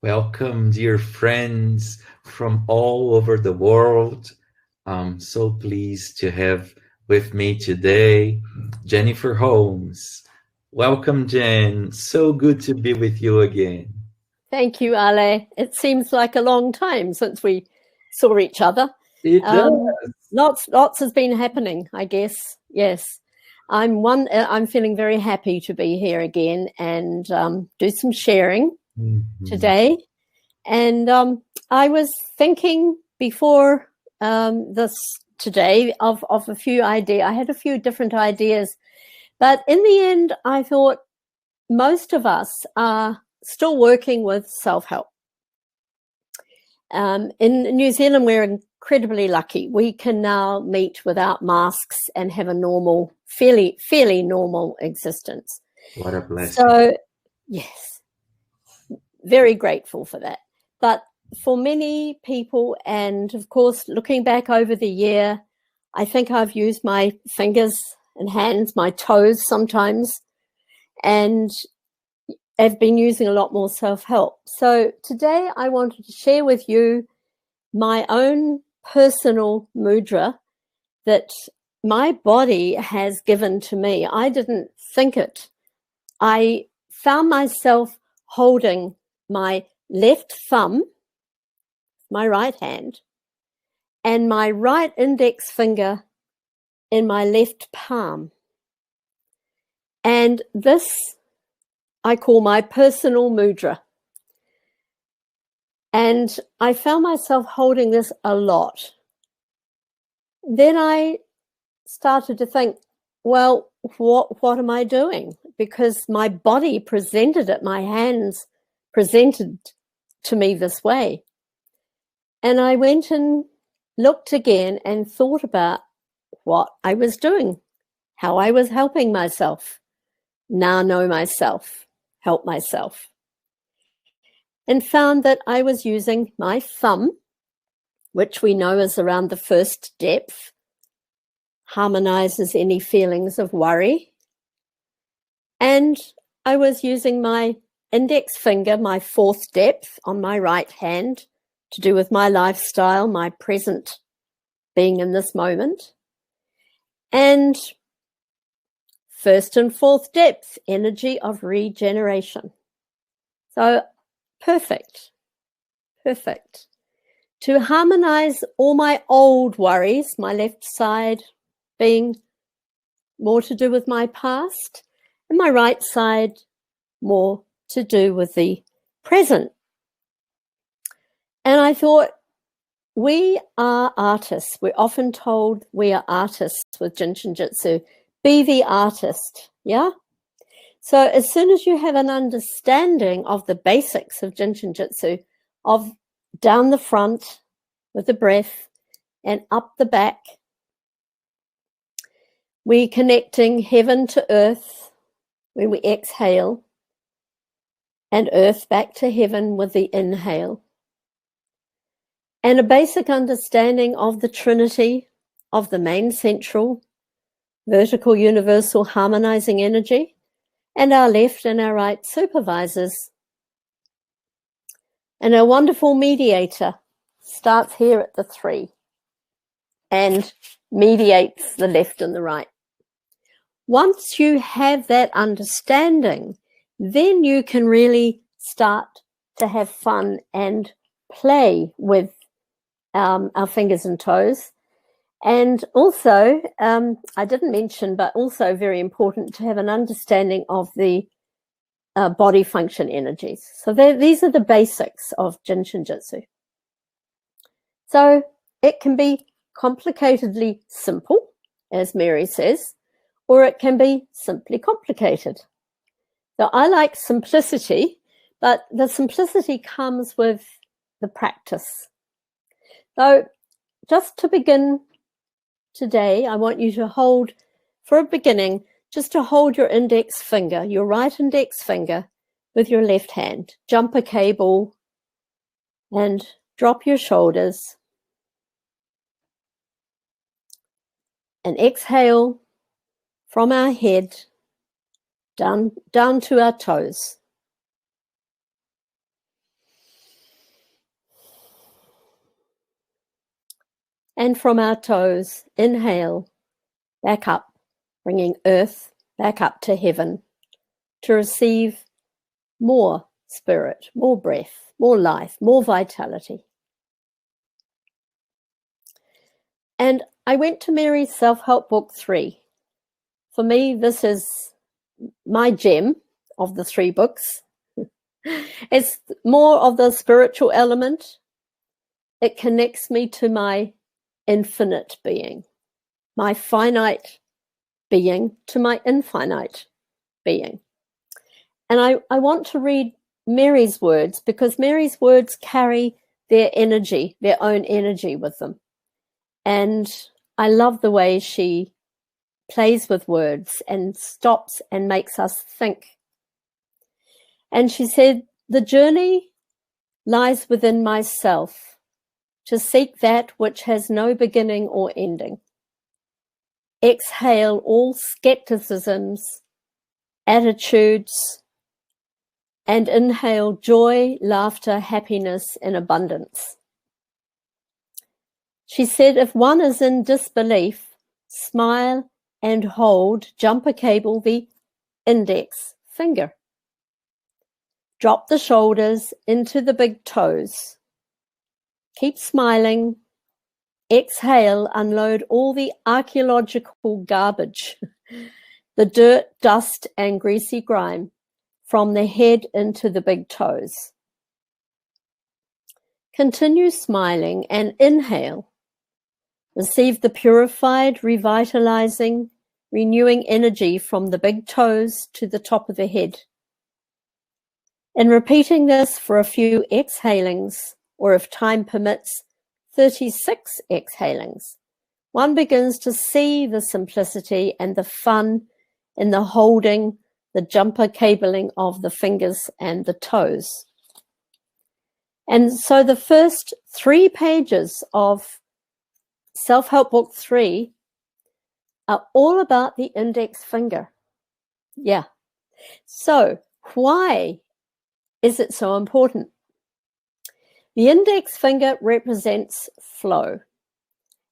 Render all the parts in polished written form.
Welcome, dear friends from all over the world. I'm so pleased to have with me today Jennifer Holmes. Welcome, Jen. So good to be with you again. Thank you, Ale. It seems like a long time since we saw each other. It does. Lots has been happening, I guess. Yes, I'm feeling very happy to be here again and do some sharing today. And I was thinking before this today of a few ideas. I had a few different ideas, but in the end, I thought most of us are still working with self-help. In New Zealand, we're incredibly lucky. We can now meet without masks and have a normal, fairly normal existence. What a blessing. So, yes, very grateful for that. But for many people, and of course, looking back over the year, I think I've used my fingers and hands, my toes sometimes, and I've been using a lot more self-help. So today I wanted to share with you my own personal mudra that my body has given to me. I didn't think it. I found myself holding my left thumb, my right hand, and my right index finger in my left palm. And this I call my personal mudra. And I found myself holding this a lot. Then I started to think, well, what am I doing? Because my body presented it, my hands presented to me this way. And I went and looked again and thought about what I was doing, how I was helping myself. Now know myself. Help myself, and found that I was using my thumb, which we know is around the first depth, harmonizes any feelings of worry. And I was using my index finger, my fourth depth on my right hand, to do with my lifestyle, my present being in this moment. And first and fourth depth, energy of regeneration. So perfect. To harmonize all my old worries, my left side being more to do with my past, and my right side more to do with the present. And I thought, we are artists. We're often told we are artists with Jin Shin Jyutsu. Be the artist, yeah? So as soon as you have an understanding of the basics of Jin Shin Jyutsu, of down the front with the breath and up the back, we're connecting heaven to earth when we exhale, and earth back to heaven with the inhale. And a basic understanding of the Trinity, of the main central, vertical, universal, harmonizing energy, and our left and our right supervisors. And our wonderful mediator starts here at the 3 and mediates the left and the right. Once you have that understanding, then you can really start to have fun and play with our fingers and toes. And also, I didn't mention, but also very important to have an understanding of the body function energies. So these are the basics of Jin Shin Jyutsu. So it can be complicatedly simple, as Mary says, or it can be simply complicated. So I like simplicity, but the simplicity comes with the practice. So just to begin today, I want you to hold, for a beginning, just to hold your index finger, your right index finger, with your left hand. Jump a cable and drop your shoulders. And exhale from our head down to our toes. And from our toes, inhale, back up, bringing earth back up to heaven to receive more spirit, more breath, more life, more vitality. And I went to Mary's Self-Help Book 3. For me, this is my gem of the 3 books. It's more of the spiritual element. It connects me to my infinite being, my finite being to my infinite being. And I want to read Mary's words because Mary's words carry their energy, their own energy with them. And I love the way she plays with words and stops and makes us think. And she said, the journey lies within myself to seek that which has no beginning or ending. Exhale all skepticisms, attitudes, and inhale joy, laughter, happiness in abundance. She said, if one is in disbelief, smile and hold, jumper cable the index finger. Drop the shoulders into the big toes. Keep smiling. Exhale, unload all the archaeological garbage, the dirt, dust, and greasy grime from the head into the big toes. Continue smiling and inhale. Receive the purified, revitalizing, renewing energy from the big toes to the top of the head. In repeating this for a few exhalings, or if time permits, 36 exhalings, one begins to see the simplicity and the fun in the holding, the jumper cabling of the fingers and the toes. And so the first 3 pages of Self-Help Book 3 are all about the index finger. Yeah. So why is it so important? The index finger represents flow.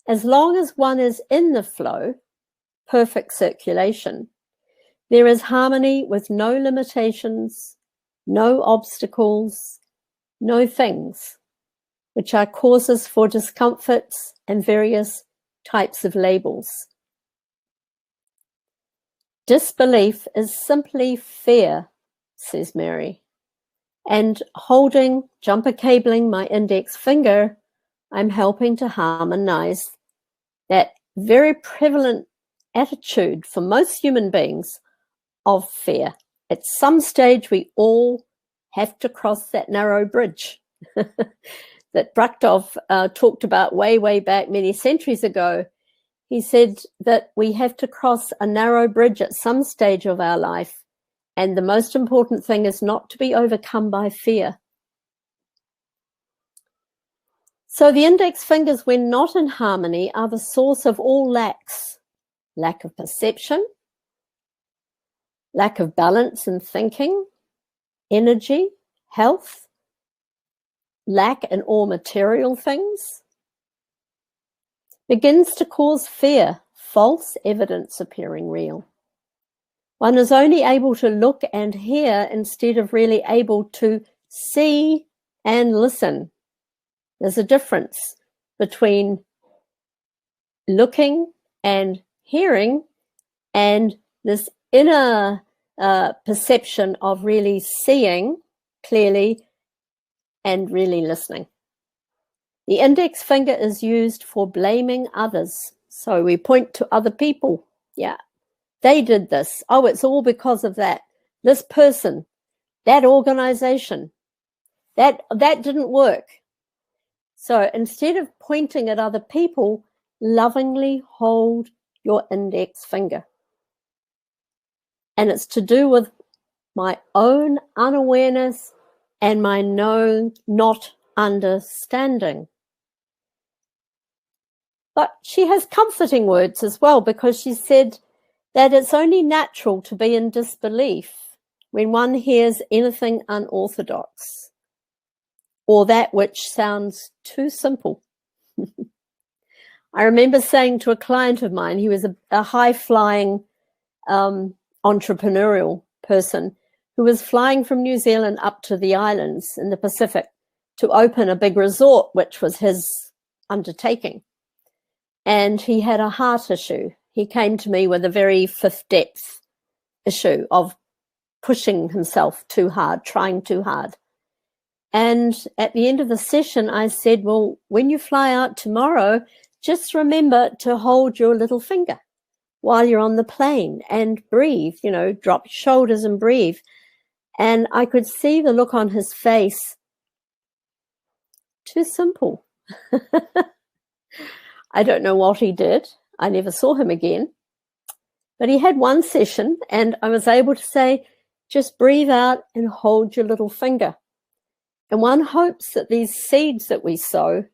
As long as one is in the flow, perfect circulation, there is harmony with no limitations, no obstacles, no things, which are causes for discomforts and various types of labels. Disbelief is simply fear, says Mary. And holding, jumper cabling my index finger, I'm helping to harmonize that very prevalent attitude for most human beings of fear. At some stage, we all have to cross that narrow bridge that Brachtov talked about way back many centuries ago. He said that we have to cross a narrow bridge at some stage of our life. And the most important thing is not to be overcome by fear. So the index fingers, when not in harmony, are the source of all lacks. Lack of perception, lack of balance in thinking, energy, health, lack in all material things. Begins to cause fear, false evidence appearing real. One is only able to look and hear instead of really able to see and listen. There's a difference between looking and hearing and this inner perception of really seeing clearly and really listening. The index finger is used for blaming others. So we point to other people. Yeah. They did this. Oh, it's all because of that. This person, that organization, that didn't work. So instead of pointing at other people, lovingly hold your index finger. And it's to do with my own unawareness and my not understanding. But she has comforting words as well, because she said that it's only natural to be in disbelief when one hears anything unorthodox or that which sounds too simple. I remember saying to a client of mine, he was a high-flying entrepreneurial person who was flying from New Zealand up to the islands in the Pacific to open a big resort, which was his undertaking. And he had a heart issue. He came to me with a very fifth depth issue of pushing himself too hard, trying too hard. And at the end of the session, I said, well, when you fly out tomorrow, just remember to hold your little finger while you're on the plane and breathe, you know, drop your shoulders and breathe. And I could see the look on his face. Too simple. I don't know what he did. I never saw him again. But he had one session and I was able to say, just breathe out and hold your little finger. And one hopes that these seeds that we sow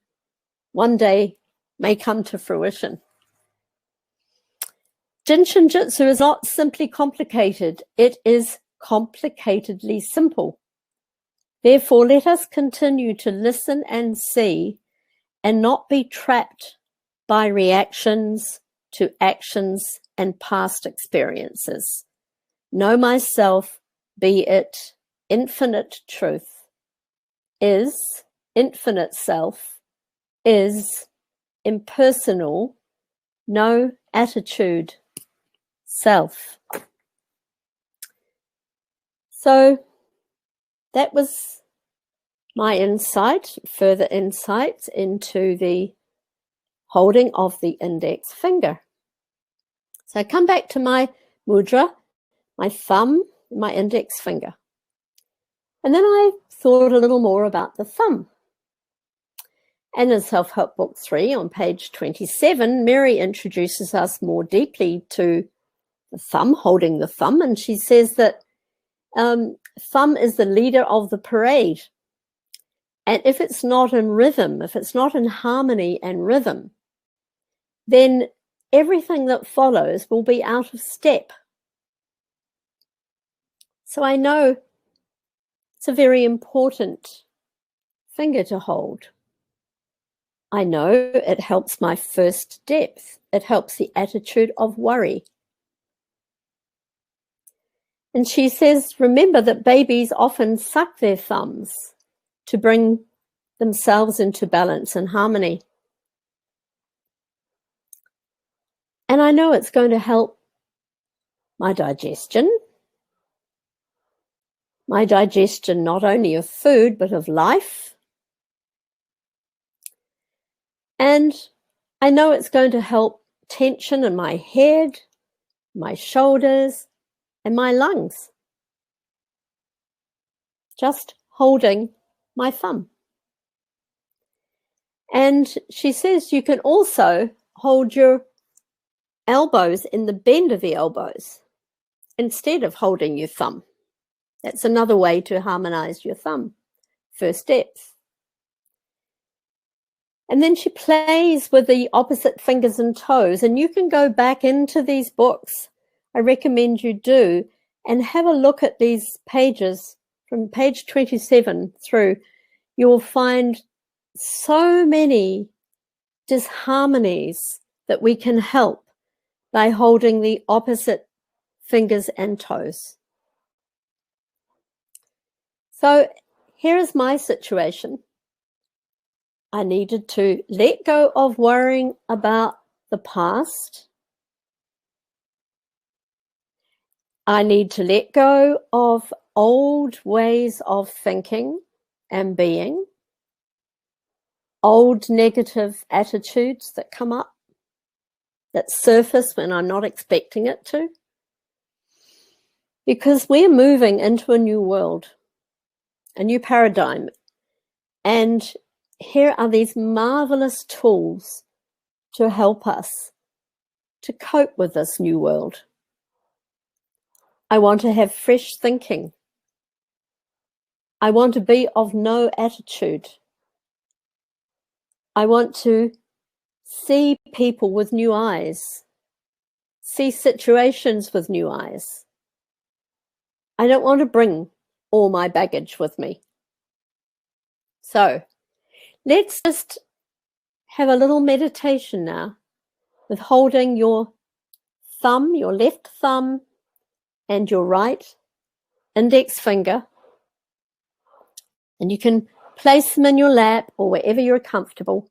one day may come to fruition. Jin Shin Jyutsu is not simply complicated. It is complicatedly simple. Therefore, let us continue to listen and see and not be trapped by reactions to actions and past experiences. Know myself, be it infinite truth, is infinite self, is impersonal, no attitude, self. So that was my insight, further insights into the holding of the index finger. So I come back to my mudra, my thumb, my index finger. And then I thought a little more about the thumb. And in Self-Help Book 3 on page 27, Mary introduces us more deeply to the thumb, holding the thumb. And she says that thumb is the leader of the parade. And if it's not in rhythm, if it's not in harmony and rhythm, then everything that follows will be out of step. So I know it's a very important finger to hold. I know it helps my first depth. It helps the attitude of worry. And she says, remember that babies often suck their thumbs to bring themselves into balance and harmony. And I know it's going to help my digestion not only of food, but of life. And I know it's going to help tension in my head, my shoulders, and my lungs. Just holding my thumb. And she says you can also hold your elbows in the bend of the elbows instead of holding your thumb. That's another way to harmonize your thumb. First depth. And then she plays with the opposite fingers and toes. And you can go back into these books. I recommend you do. And have a look at these pages from page 27 through. You will find so many disharmonies that we can help by holding the opposite fingers and toes. So here is my situation. I needed to let go of worrying about the past. I need to let go of old ways of thinking and being, old negative attitudes that come up, that surface when I'm not expecting it to. Because we're moving into a new world, a new paradigm. And here are these marvelous tools to help us to cope with this new world. I want to have fresh thinking. I want to be of no attitude. I want to see people with new eyes, see situations with new eyes. I don't want to bring all my baggage with me. So let's just have a little meditation now with holding your thumb, your left thumb, and your right index finger. And you can place them in your lap or wherever you're comfortable.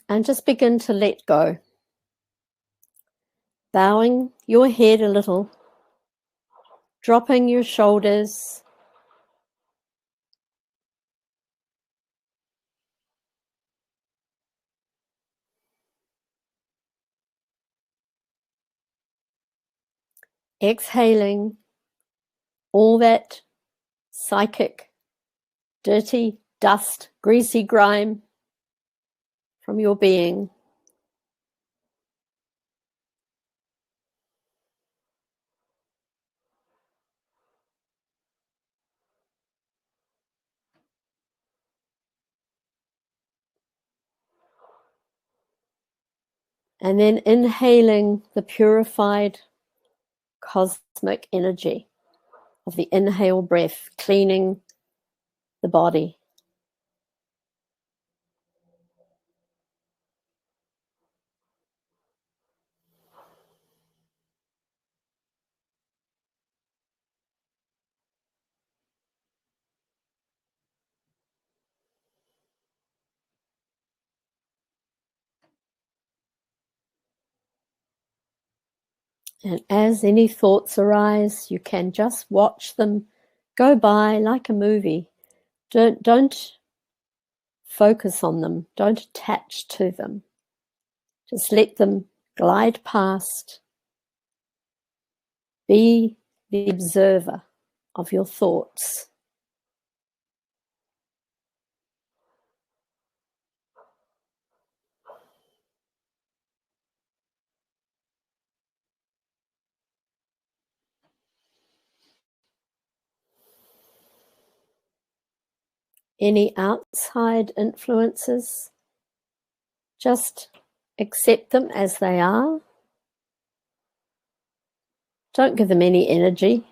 And just begin to let go. Bowing your head a little, dropping your shoulders. Exhaling all that psychic, dirty dust, greasy grime from your being. And then inhaling the purified cosmic energy of the inhale breath, cleaning the body. And as any thoughts arise, you can just watch them go by like a movie. Don't focus on them. Don't attach to them. Just let them glide past. Be the observer of your thoughts. Any outside influences, just accept them as they are. Don't give them any energy.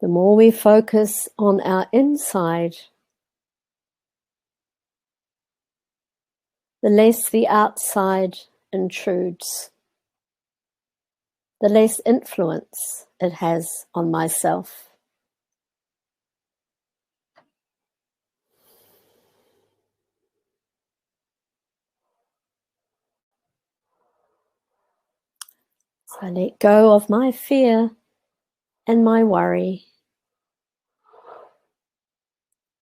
The more we focus on our inside, the less the outside intrudes, the less influence it has on myself. So I let go of my fear and my worry.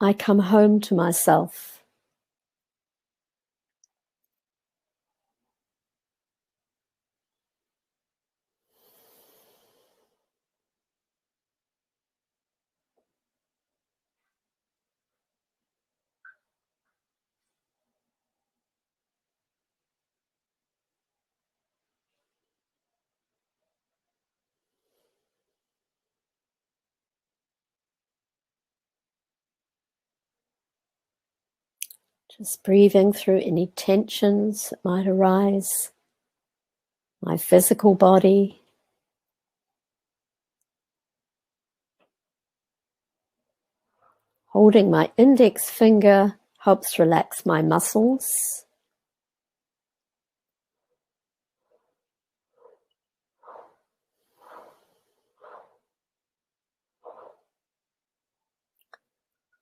I come home to myself. Just breathing through any tensions that might arise, my physical body. Holding my index finger helps relax my muscles.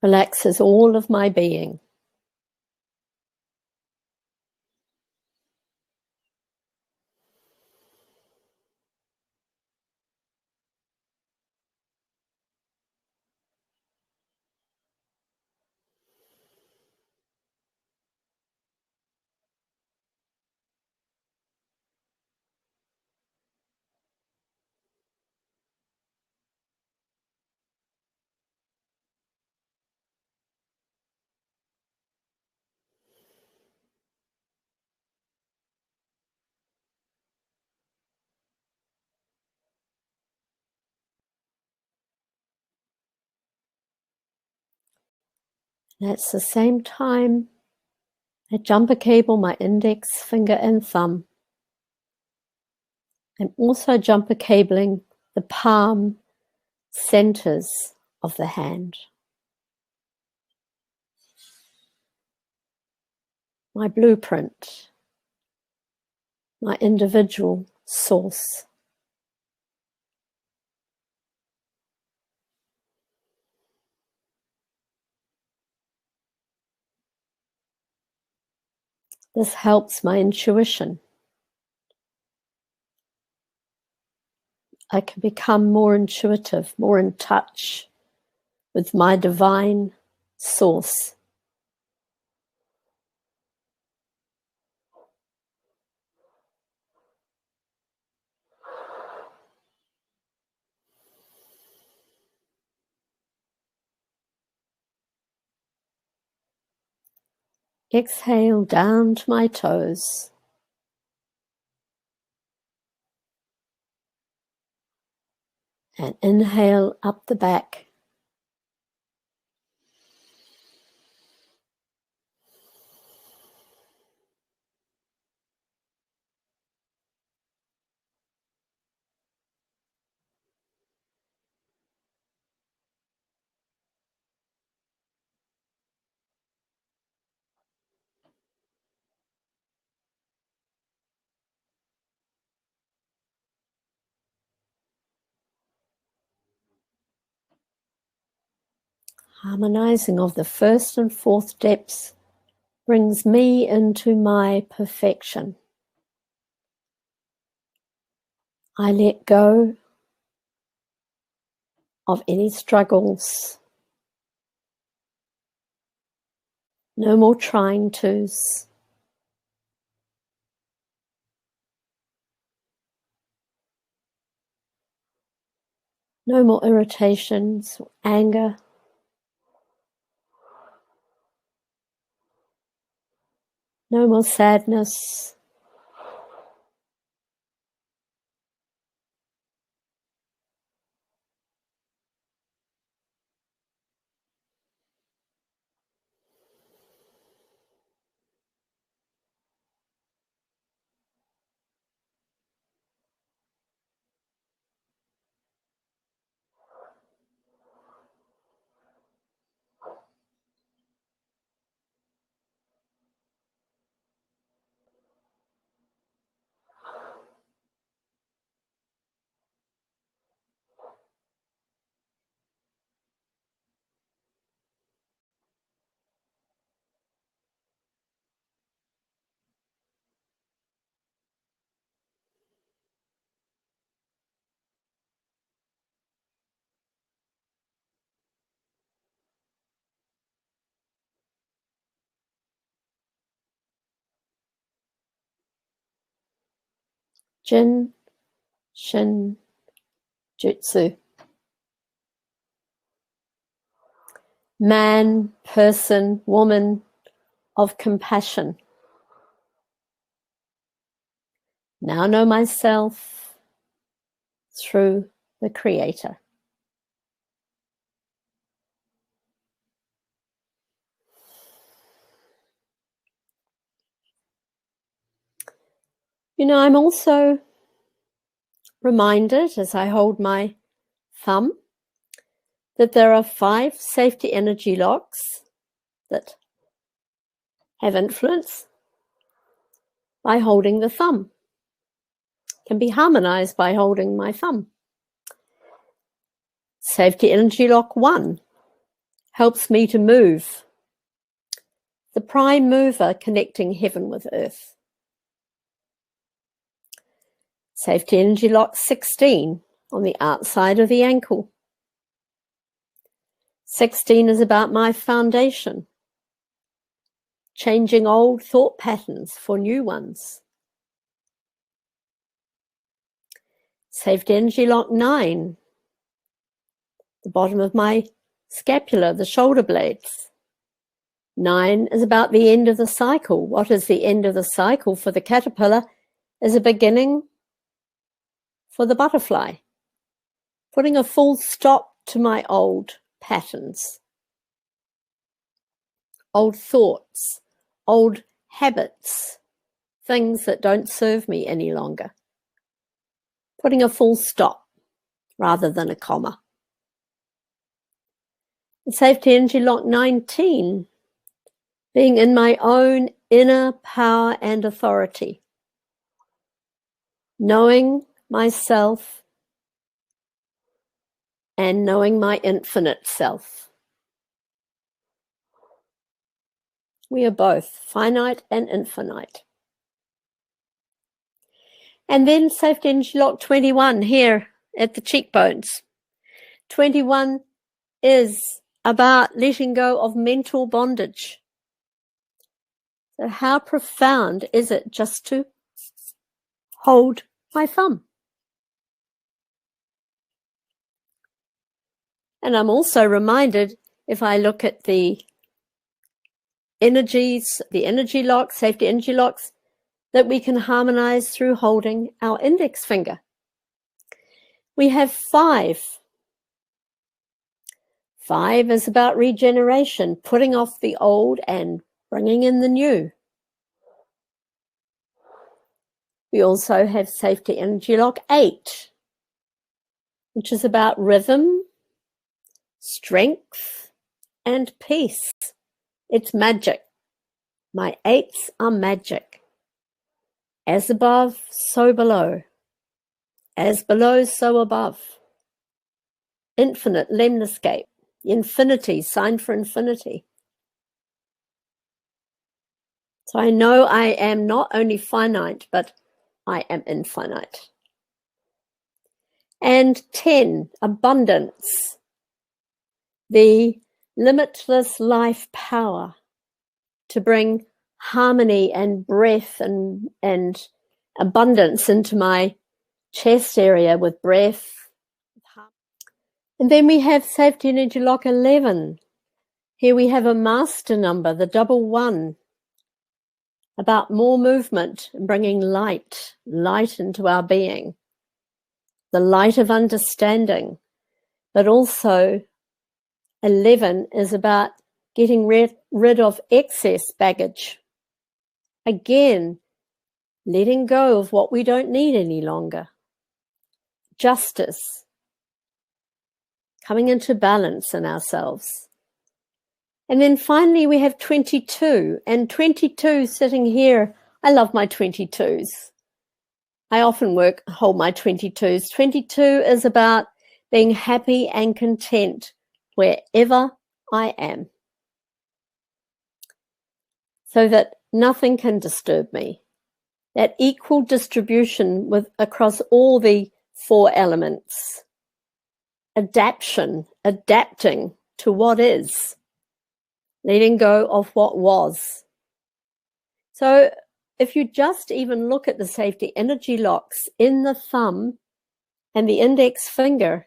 Relaxes all of my being. And at the same time, I jumper cable my index finger and thumb. I'm also jumper cabling the palm centers of the hand. My blueprint, my individual source. This helps my intuition. I can become more intuitive, more in touch with my divine source. Exhale down to my toes. And inhale up the back. Harmonizing of the first and fourth depths brings me into my perfection. I let go of any struggles. No more trying tos. No more irritations, anger. No more sadness. Jin Shin Jyutsu. Man, person, woman of compassion. Now know myself through the Creator. You know, I'm also reminded as I hold my thumb that there are 5 safety energy locks that have influence by holding the thumb, can be harmonized by holding my thumb. Safety energy lock 1 helps me to move, the prime mover connecting heaven with earth. Safety energy lock 16 on the outside of the ankle. 16 is about my foundation, changing old thought patterns for new ones. Safety energy lock 9, the bottom of my scapula, the shoulder blades. 9 is about the end of the cycle. What is the end of the cycle for the caterpillar is a beginning for the butterfly, putting a full stop to my old patterns, old thoughts, old habits, things that don't serve me any longer. Putting a full stop rather than a comma. Safety Energy Lock 19, being in my own inner power and authority, knowing myself and knowing my infinite self. We are both finite and infinite. And then Safety Energy Lock 21 here at the cheekbones. 21 is about letting go of mental bondage. So how profound is it just to hold my thumb? And I'm also reminded, if I look at the energies, the energy locks, safety energy locks, that we can harmonize through holding our index finger. We have 5. 5 is about regeneration, putting off the old and bringing in the new. We also have Safety Energy Lock 8, which is about rhythm, strength, and peace. It's magic. My 8s are magic. As above, so below. As below, so above. Infinite lemniscape. Infinity, sign for infinity. So I know I am not only finite, but I am infinite. And 10, abundance. The limitless life power to bring harmony and breath and abundance into my chest area with breath. And then we have Safety Energy Lock 11. Here we have a master number, the 11, about more movement and bringing light into our being, the light of understanding. But also 11 is about getting rid of excess baggage. Again, letting go of what we don't need any longer. Justice. Coming into balance in ourselves. And then finally we have 22, and 22 sitting here. I love my 22s. I often hold my 22s. 22 is about being happy and content wherever I am, so that nothing can disturb me. That equal distribution across all the 4 elements. Adapting to what is, letting go of what was. So if you just even look at the safety energy locks in the thumb and the index finger,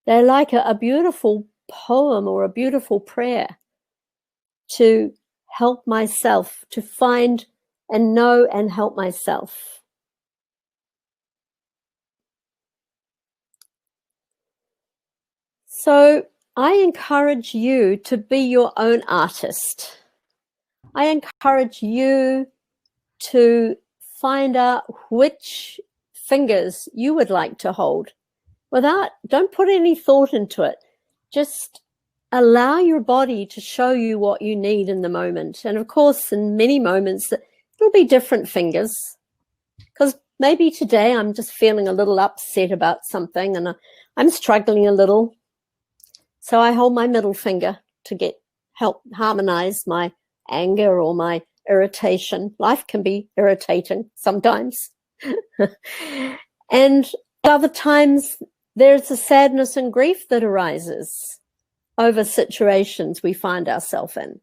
they're like a beautiful poem or a beautiful prayer to help myself, to find and know and help myself. So I encourage you to be your own artist. I encourage you to find out which fingers you would like to hold. Don't put any thought into it. Just allow your body to show you what you need in the moment. And of course, in many moments, it'll be different fingers. Because maybe today I'm just feeling a little upset about something and I'm struggling a little. So I hold my middle finger to help harmonize my anger or my irritation. Life can be irritating sometimes. And other times there's a sadness and grief that arises over situations we find ourselves in.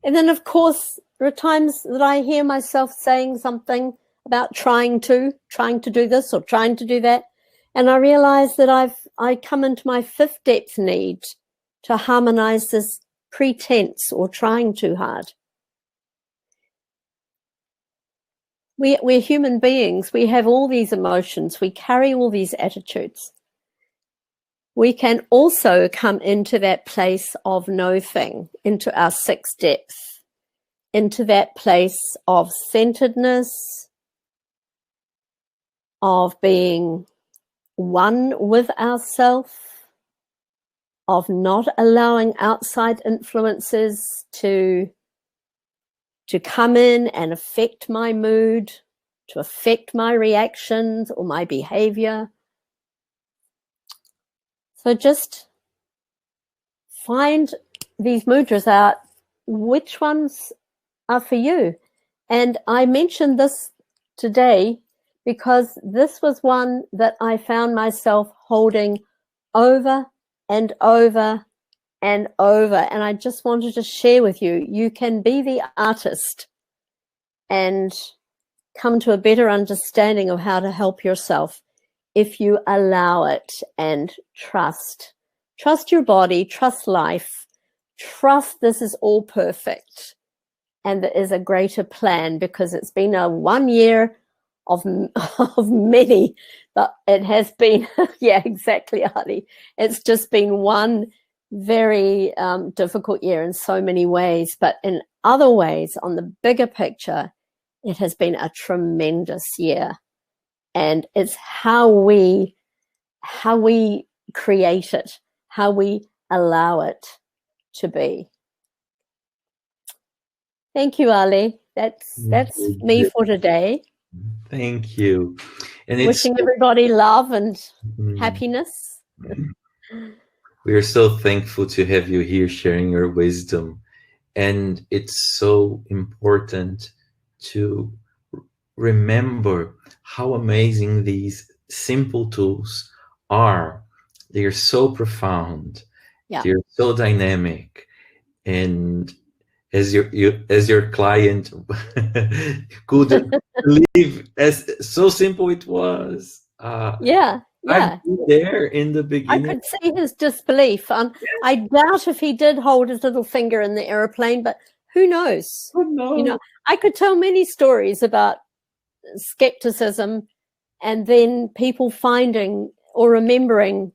And then, of course, there are times that I hear myself saying something about trying to do this or trying to do that. And I realize that I come into my 5th depth need to harmonize this pretense or trying too hard. We're human beings. We have all these emotions. We carry all these attitudes. we can also come into that place of no-thing, into our sixth depth, into that place of centeredness, of being one with ourself, of not allowing outside influences to come in and affect my mood, to affect my reactions or my behavior. So just find these mudras out, which ones are for you. And I mentioned this today because this was one that I found myself holding over and over and over. And I just wanted to share with you, you can be the artist and come to a better understanding of how to help yourself if you allow it and trust. Trust your body, trust life, trust this is all perfect. And there is a greater plan, because it's been a 1 year of many, but it has been, yeah, exactly, Ali. It's just been one very difficult year in so many ways, but in other ways, on the bigger picture, it has been a tremendous year. And it's how we create it, how we allow it to be. Thank you, Ali. That's me for today. Thank you. And wishing everybody love and happiness. We are so thankful to have you here sharing your wisdom. And it's so important to remember how amazing these simple tools are. They are so profound. Yeah. They're so dynamic. And as your client couldn't believe as so simple it was. Yeah. I've been there in the beginning. I could see his disbelief. I doubt if he did hold his little finger in the airplane, but who knows? Oh, no. You know, I could tell many stories about skepticism and then people finding or remembering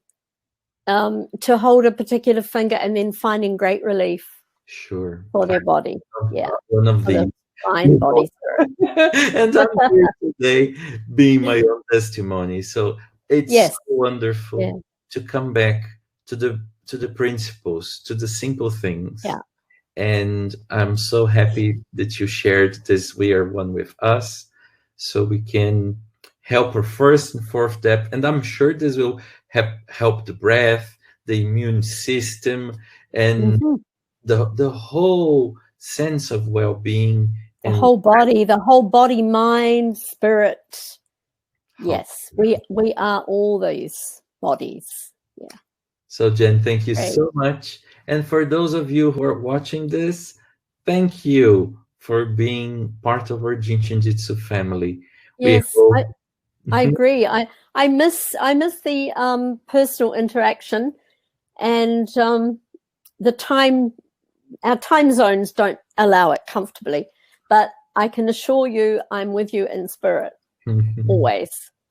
to hold a particular finger and then finding great relief. Sure. For their body. Yeah. One of these. Fine body. And I'm here today being my own testimony. So it's so wonderful to come back to the principles, to the simple things. Yeah. And I'm so happy that you shared this We Are One with us, so we can help our first and fourth depth. And I'm sure this will help the breath, the immune system, and the whole sense of well-being. The whole body, mind, spirit. Yes, we are all those bodies. Yeah. So Jen, thank you so much. And for those of you who are watching this, thank you for being part of our Jin Shin Jyutsu family. Yes, I agree. I miss the personal interaction, and our time zones don't allow it comfortably. But I can assure you, I'm with you in spirit always.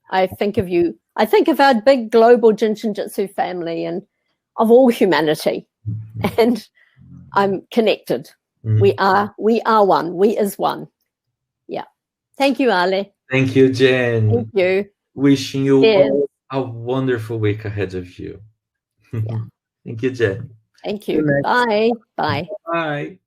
I think of you. I think of our big global Jin Shin Jyutsu family and of all humanity, and I'm connected. We are one. We is one. Yeah. Thank you, Ali. Thank you, Jen. Thank you. Wishing you all a wonderful week ahead of you. Yeah. Thank you, Jen. Thank you. Bye. Bye. Bye.